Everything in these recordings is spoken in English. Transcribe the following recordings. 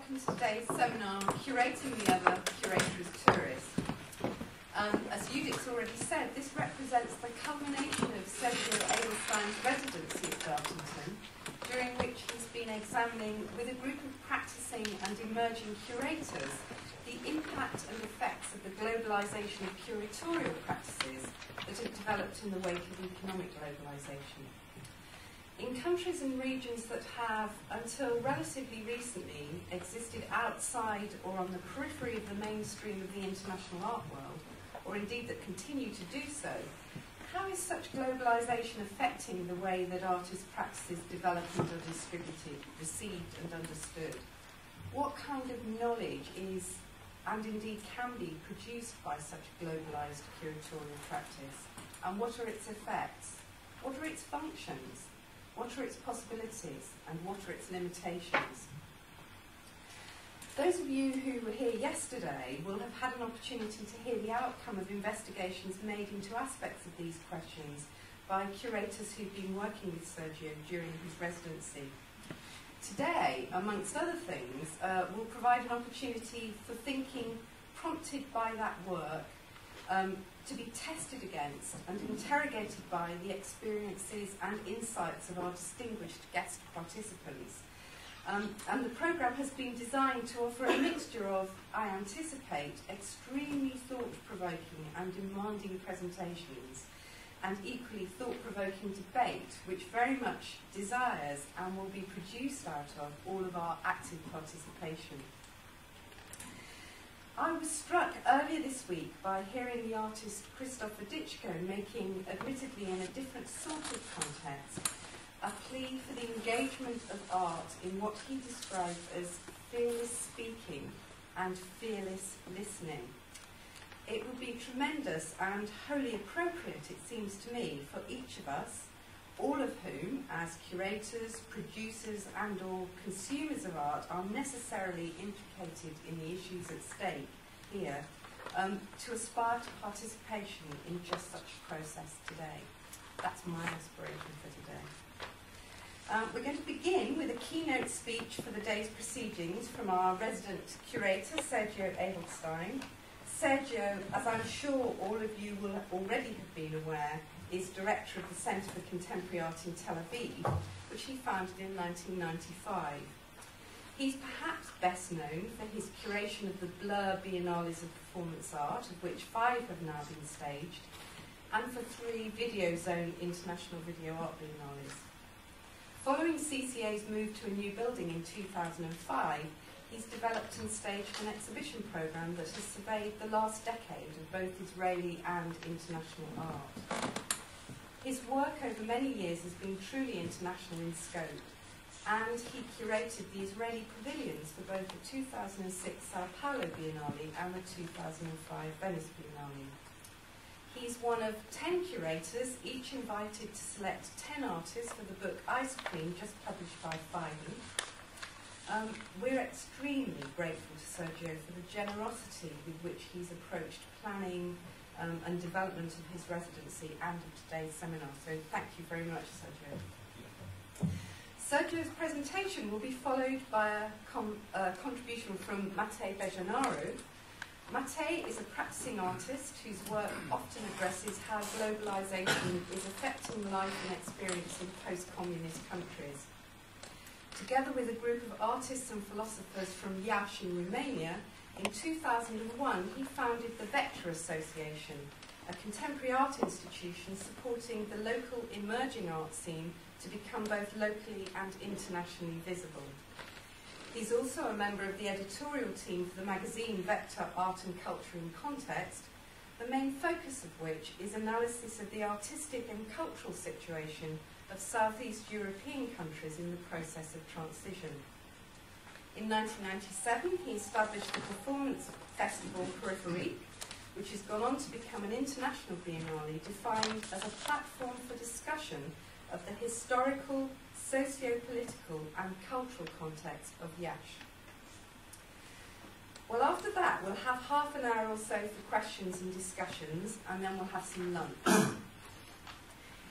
welcome to today's seminar, Curating the Other, Curator as Tourist. As Judith's already said, this represents the culmination of Sergio Edelstein's residency at Dartington, during which he's been examining, with a group of practicing and emerging curators, the impact and effects of the globalisation of curatorial practices that have developed in the wake of economic globalisation. In countries and regions that have, until relatively recently, existed outside or on the periphery of the mainstream of the international art world, or indeed that continue to do so, how is such globalisation affecting the way that artists' practices develop and are distributed, received and understood? What kind of knowledge is, and indeed can be, produced by such globalised curatorial practice? And what are its effects? What are its functions? What are its possibilities, and what are its limitations? Those of you who were here yesterday will have had an opportunity to hear the outcome of investigations made into aspects of these questions by curators who've been working with Sergio during his residency. Today, amongst other things, will provide an opportunity for thinking prompted by that work to be tested against and interrogated by the experiences and insights of our distinguished guest participants. And the programme has been designed to offer a mixture of, I anticipate, extremely thought-provoking and demanding presentations, and equally thought-provoking debate, which very much desires and will be produced out of all of our active participation. I was struck earlier this week by hearing the artist Christopher Ditchko making, admittedly in a different sort of context, a plea for the engagement of art in what he described as fearless speaking and fearless listening. It would be tremendous and wholly appropriate, it seems to me, for each of us, all of whom, as curators, producers and or consumers of art, are necessarily implicated in the issues at stake here, to aspire to participation in just such a process today. That's my aspiration for today. We're going to begin with a keynote speech for the day's proceedings from our resident curator, Sergio Edelstein. Sergio, as I'm sure all of you will already have been aware, is director of the Centre for Contemporary Art in Tel Aviv, which he founded in 1995. He's perhaps best known for his curation of the Blur Biennales of Performance Art, of which 5 have now been staged, and for 3 Video Zone International Video Art Biennales. Following CCA's move to a new building in 2005, he's developed and staged an exhibition programme that has surveyed the last decade of both Israeli and international art. His work over many years has been truly international in scope, and he curated the Israeli pavilions for both the 2006 Sao Paulo Biennale and the 2005 Venice Biennale. He's one of 10 curators, each invited to select 10 artists for the book Ice Cream, just published by Payne. We're extremely grateful to Sergio for the generosity with which he's approached planning and development of his residency and of today's seminar. So thank you very much, Sergio. Sergio's presentation will be followed by a contribution from Mate Bejanaro. Mate is a practicing artist whose work often addresses how globalisation is affecting life and experience in post-communist countries. Together with a group of artists and philosophers from Iași in Romania, in 2001 he founded the Vector Association, a contemporary art institution supporting the local emerging art scene to become both locally and internationally visible. He's also a member of the editorial team for the magazine Vector Art and Culture in Context, the main focus of which is analysis of the artistic and cultural situation of Southeast European countries in the process of transition. In 1997, he established the performance festival Périphérique, which has gone on to become an international biennale defined as a platform for discussion of the historical, socio-political and cultural context of Iași. Well, after that, we'll have half an hour or so for questions and discussions, and then we'll have some lunch.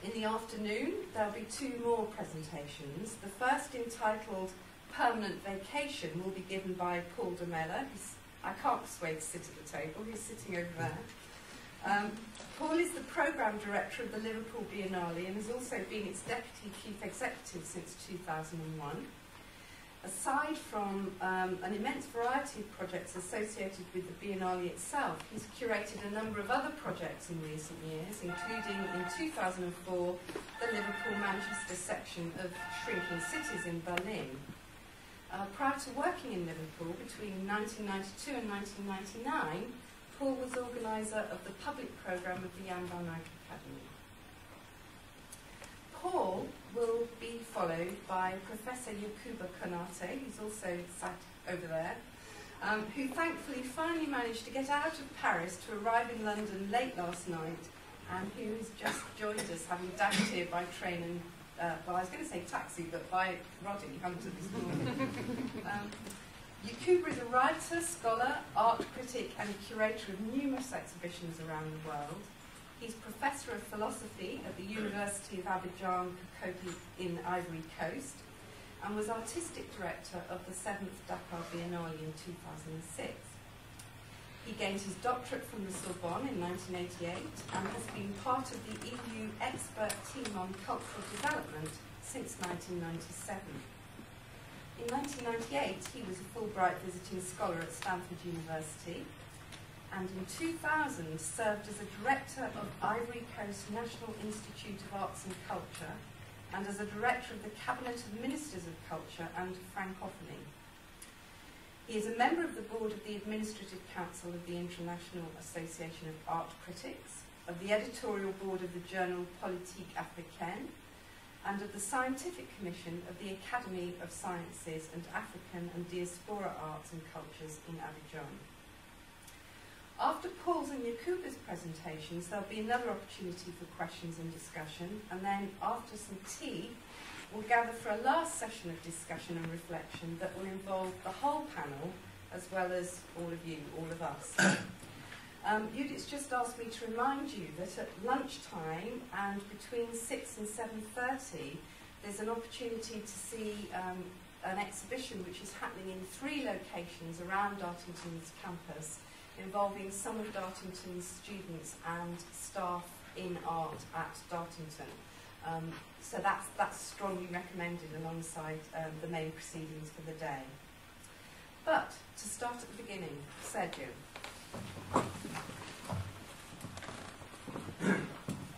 In the afternoon, there'll be 2 more presentations, the first entitled permanent vacation will be given by Paul de Mella, who's, I can't persuade to sit at the table, he's sitting over there. Paul is the Programme Director of the Liverpool Biennale and has also been its Deputy Chief Executive since 2001. Aside from an immense variety of projects associated with the Biennale itself, he's curated a number of other projects in recent years, including in 2004 the Liverpool-Manchester section of Shrinking Cities in Berlin. Prior to working in Liverpool between 1992 and 1999, Paul was organiser of the public programme of the Jan van Eyck Academy. Paul will be followed by Professor Jakuba Konate, who's also sat over there, who thankfully finally managed to get out of Paris to arrive in London late last night, and who has just joined us, having dashed here by train and, well, I was going to say taxi, but by Roddy Hunter this morning. Jakuba is a writer, scholar, art critic, and curator of numerous exhibitions around the world. He's Professor of Philosophy at the University of Abidjan, Kokopi in Ivory Coast, and was Artistic Director of the 7th Dakar Biennale in 2006. He gained his doctorate from the Sorbonne in 1988 and has been part of the EU expert team on cultural development since 1997. In 1998, he was a Fulbright visiting scholar at Stanford University, and in 2000 served as a director of Ivory Coast National Institute of Arts and Culture and as a director of the Cabinet of Ministers of Culture and Francophony. He is a member of the board of the Administrative Council of the International Association of Art Critics, of the editorial board of the journal Politique Africaine, and of the Scientific Commission of the Academy of Sciences and African and Diaspora Arts and Cultures in Abidjan. After Paul's and Jakuba's presentations, there'll be another opportunity for questions and discussion, and then after some tea, we'll gather for a last session of discussion and reflection that will involve the whole panel, as well as all of you, all of us. Judith's just asked me to remind you that at lunchtime and between 6 and 7:30, there's an opportunity to see an exhibition which is happening in 3 locations around Dartington's campus, involving some of Dartington's students and staff in art at Dartington. So that's strongly recommended alongside the main proceedings for the day. But to start at the beginning, Sergio.